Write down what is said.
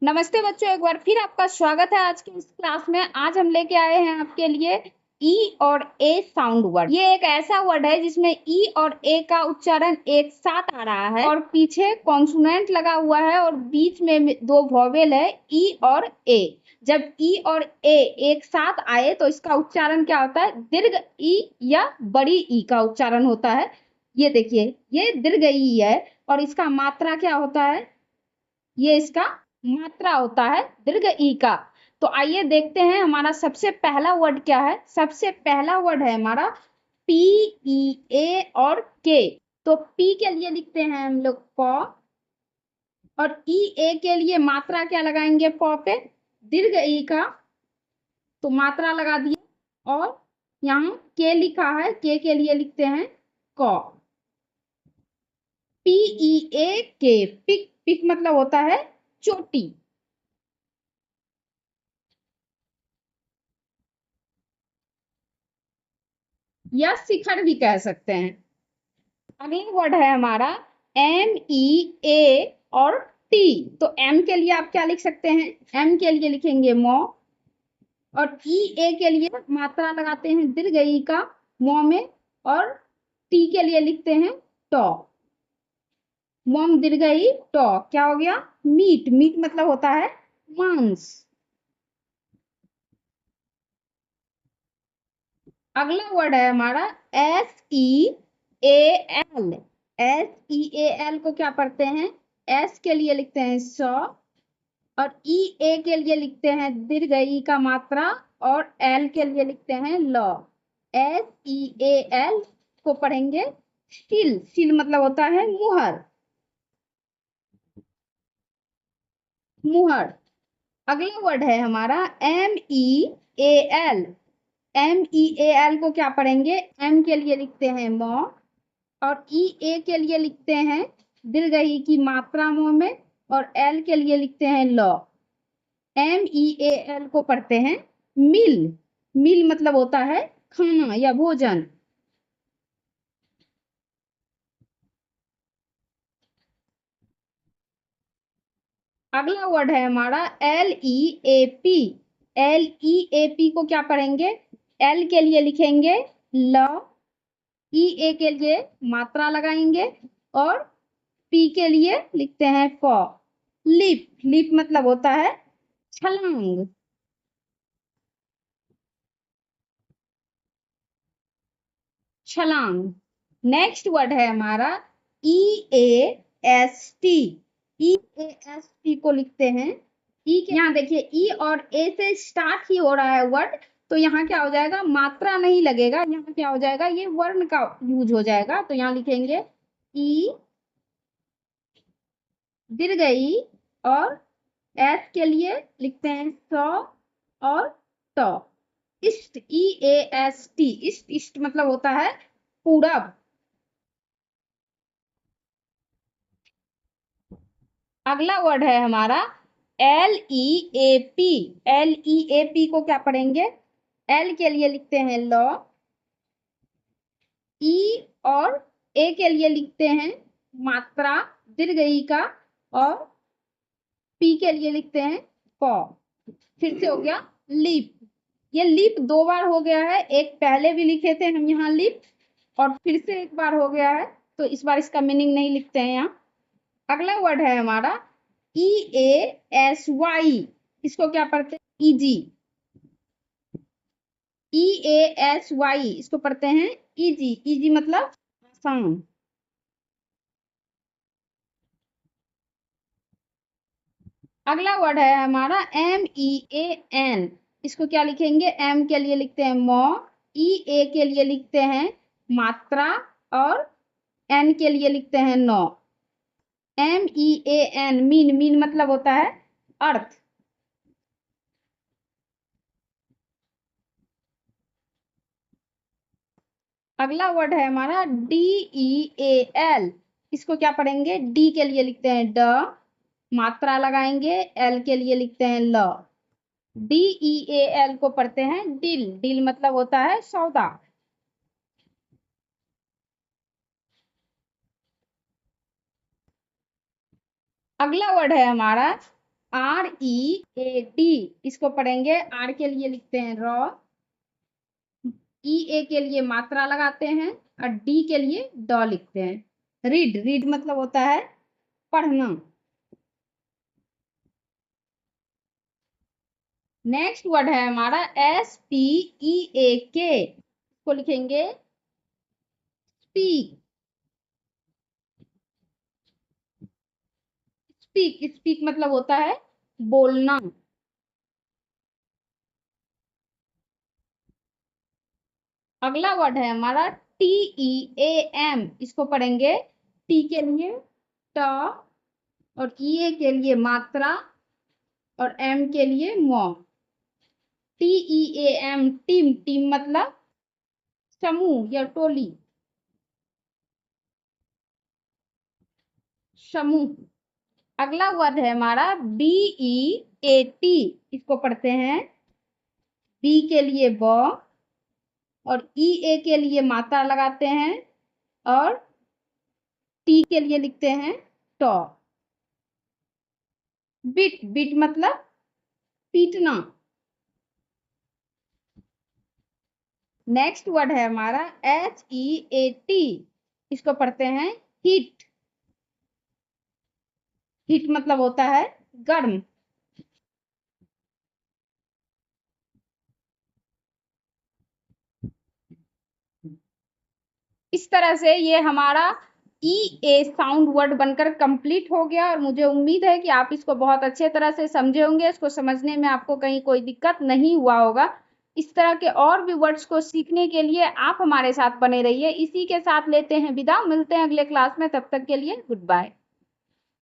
नमस्ते बच्चों, एक बार फिर आपका स्वागत है आज की इस क्लास में। आज हम लेके आए हैं आपके लिए ई और ए साउंड वर्ड। ये एक ऐसा वर्ड है जिसमें ई और ए का उच्चारण एक साथ आ रहा है और पीछे कॉन्सोनेंट लगा हुआ है और बीच में दो वोवेल है ई और ए। जब ई और ए एक साथ आए तो इसका उच्चारण क्या होता है? दीर्घ ई या बड़ी ई का उच्चारण होता है। ये देखिए, ये दीर्घ ई है और इसका मात्रा क्या होता है? ये इसका मात्रा होता है दीर्घ ई का। तो आइए देखते हैं हमारा सबसे पहला वर्ड क्या है। सबसे पहला वर्ड है हमारा पी ई ए और के। तो पी के लिए लिखते हैं हम लोग प, और ई ए के लिए मात्रा क्या लगाएंगे? प पे दीर्घ ई का, तो मात्रा लगा दिए। और यहाँ के लिखा है, के लिए लिखते हैं क। पी ई ए के, पिक। पिक मतलब होता है चोटी या शिखर भी कह सकते हैं। अगला वर्ड है हमारा एम ई ए और टी। तो एम के लिए आप क्या लिख सकते हैं? एम के लिए लिखेंगे मो, और ई ए के लिए मात्रा लगाते हैं दीर्घ ई का मो में, और टी के लिए लिखते हैं टॉ। मोम दीर्घ ई टॉ, क्या हो गया? मीट। मीट मतलब होता है मांस। अगला वर्ड है हमारा S E A L. S E A L को क्या पढ़ते हैं? एस के लिए लिखते हैं सौ, और ई ए के लिए लिखते हैं दीर्घ ई का मात्रा, और एल के लिए लिखते हैं ल। एस ई ए एल को पढ़ेंगे सील। सील मतलब होता है मुहर। मुहर। अगला वर्ड है हमारा M E A L. M E A L को क्या पढ़ेंगे? एम के लिए लिखते हैं मो, और ई ए के लिए लिखते हैं दीर्घ ई की मात्रा मो में, और एल के लिए लिखते हैं ल। एम ई ए एल को पढ़ते हैं मिल। मिल मतलब होता है खाना या भोजन। अगला वर्ड है हमारा L E A P. L E A P को क्या पढ़ेंगे? एल के लिए लिखेंगे ल, ई ए के लिए मात्रा लगाएंगे, और पी के लिए लिखते हैं प। लिप। लिप मतलब होता है छलांग। छलांग। नेक्स्ट वर्ड है हमारा E A S T. E A S T को लिखते हैं ई के, यहाँ देखिए ई और ए से स्टार्ट ही हो रहा है वर्ड, तो यहाँ क्या हो जाएगा? मात्रा नहीं लगेगा, यहाँ क्या हो जाएगा? ये वर्ण का यूज हो जाएगा। तो यहाँ लिखेंगे ई दीर्घ ई, और एस के लिए लिखते हैं सौ और ट। इष्ट। ई ए एस टी। इष्ट। इष्ट मतलब होता है पूरब। अगला वर्ड है हमारा L E A P. L E A P को क्या पढ़ेंगे? एल के लिए लिखते हैं लॉ, ई और ए के लिए लिखते हैं मात्रा दीर्घ ई का, और पी के लिए लिखते हैं प। फिर से हो गया लिप। ये लिप दो बार हो गया है, एक पहले भी लिखे थे हम यहाँ लिप, और फिर से एक बार हो गया है, तो इस बार इसका मीनिंग नहीं लिखते हैं यहाँ। अगला वर्ड है हमारा ई ए एस वाई। इसको क्या पढ़ते हैं? Easy. E A S Y इसको पढ़ते हैं इजी। इजी मतलब आसान। अगला वर्ड है हमारा एम ई ए एन। इसको क्या लिखेंगे? एम के लिए लिखते हैं मो, ई ए के लिए लिखते हैं मात्रा, और एन के लिए लिखते हैं no. M E A N mean. Mean मतलब होता है अर्थ। अगला वर्ड है हमारा डी ई ए एल। इसको क्या पढ़ेंगे? डी के लिए लिखते हैं ड, मात्रा लगाएंगे, एल के लिए लिखते हैं ल। डी ई ए एल को पढ़ते हैं डिल। डिल मतलब होता है सौदा। अगला वर्ड है हमारा READ इसको पढ़ेंगे। आर के लिए लिखते हैं रॉ, EA के लिए मात्रा लगाते हैं और डी के लिए ड लिखते हैं। रीड, रीड मतलब होता है पढ़ना। नेक्स्ट वर्ड है हमारा SPEAK, इसको लिखेंगे स्पीक। स्पीक, स्पीक मतलब होता है बोलना। अगला वर्ड है हमारा TEAM, इसको पढ़ेंगे। टी के लिए ट और EA के लिए मात्रा और M के लिए म। TEAM, टीम, टीम मतलब समूह या टोली, समूह। अगला वर्ड है हमारा BEAT, इसको पढ़ते हैं। बी के लिए ब और EA के लिए मात्रा लगाते हैं और टी के लिए लिखते हैं ट। बिट, बिट मतलब पीटना। नेक्स्ट वर्ड है हमारा HEAT, इसको पढ़ते हैं हीट। हीट मतलब होता है गर्म। इस तरह से ये हमारा EA साउंड वर्ड बनकर कंप्लीट हो गया और मुझे उम्मीद है कि आप इसको बहुत अच्छे तरह से समझे होंगे। इसको समझने में आपको कहीं कोई दिक्कत नहीं हुआ होगा। इस तरह के और भी वर्ड्स को सीखने के लिए आप हमारे साथ बने रहिए। इसी के साथ लेते हैं विदा, मिलते हैं अगले क्लास में, तब तक के लिए गुड बाय।